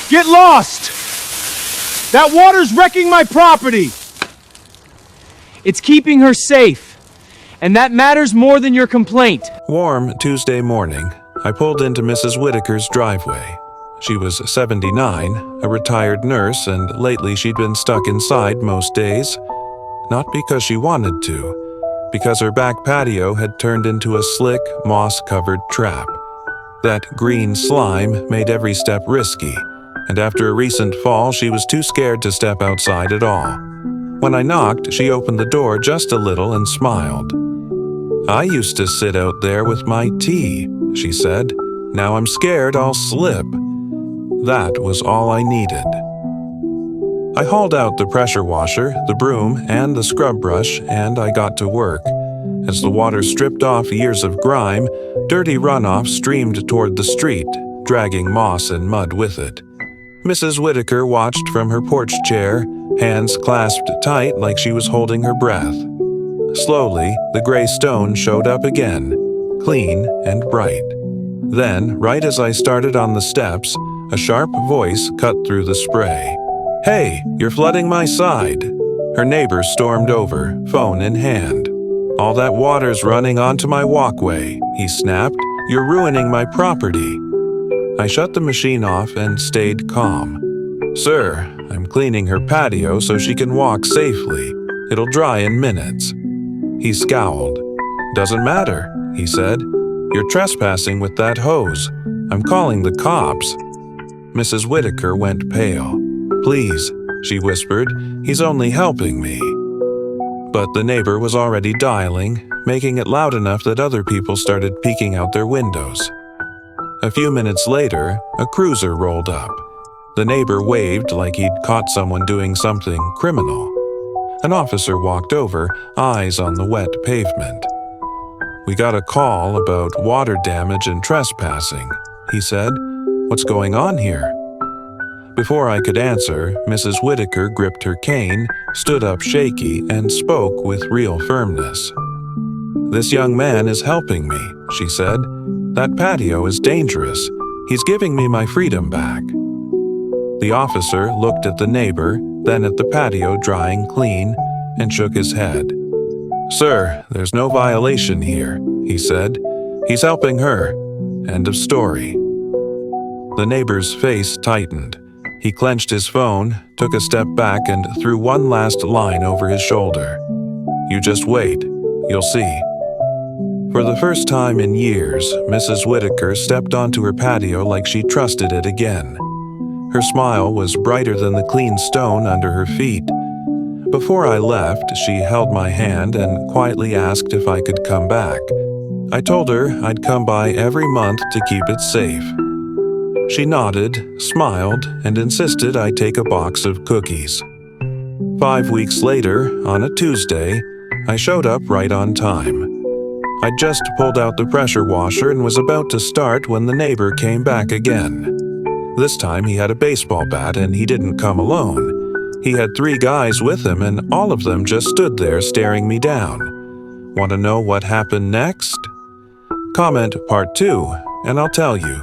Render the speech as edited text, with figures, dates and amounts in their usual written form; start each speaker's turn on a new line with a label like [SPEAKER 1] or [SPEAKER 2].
[SPEAKER 1] Get lost! That water's wrecking my property! It's keeping her safe, and that matters more than your complaint.
[SPEAKER 2] Warm Tuesday morning, I pulled into Mrs. Whitaker's driveway. She was 79, a retired nurse, and lately she'd been stuck inside most days. Not because she wanted to, because her back patio had turned into a slick, moss-covered trap. That green slime made every step risky, and after a recent fall, she was too scared to step outside at all. When I knocked, she opened the door just a little and smiled. "I used to sit out there with my tea," she said. "Now I'm scared I'll slip." That was all I needed. I hauled out the pressure washer, the broom, and the scrub brush, and I got to work. As the water stripped off years of grime, dirty runoff streamed toward the street, dragging moss and mud with it. Mrs. Whitaker watched from her porch chair, hands clasped tight like she was holding her breath. Slowly, the gray stone showed up again, clean and bright. Then, right as I started on the steps, a sharp voice cut through the spray. "Hey, you're flooding my side." Her neighbor stormed over, phone in hand. "All that water's running onto my walkway," he snapped. "You're ruining my property." I shut the machine off and stayed calm. "Sir, I'm cleaning her patio so she can walk safely. It'll dry in minutes." He scowled. "Doesn't matter," he said. "You're trespassing with that hose. I'm calling the cops." Mrs. Whitaker went pale. "Please," she whispered, "he's only helping me." But the neighbor was already dialing, making it loud enough that other people started peeking out their windows. A few minutes later, a cruiser rolled up. The neighbor waved like he'd caught someone doing something criminal. An officer walked over, eyes on the wet pavement. "We got a call about water damage and trespassing," he said. "What's going on here?" Before I could answer, Mrs. Whitaker gripped her cane, stood up shaky, and spoke with real firmness. "This young man is helping me," she said. "That patio is dangerous. He's giving me my freedom back." The officer looked at the neighbor, then at the patio drying clean, and shook his head. "Sir, there's no violation here," he said. "He's helping her. End of story." The neighbor's face tightened. He clenched his phone, took a step back, and threw one last line over his shoulder. "You just wait. You'll see." For the first time in years, Mrs. Whitaker stepped onto her patio like she trusted it again. Her smile was brighter than the clean stone under her feet. Before I left, she held my hand and quietly asked if I could come back. I told her I'd come by every month to keep it safe. She nodded, smiled, and insisted I take a box of cookies. 5 weeks later, on a Tuesday, I showed up right on time. I'd just pulled out the pressure washer and was about to start when the neighbor came back again. This time he had a baseball bat and he didn't come alone. He had 3 guys with him and all of them just stood there staring me down. Want to know what happened next? Comment part 2 and I'll tell you.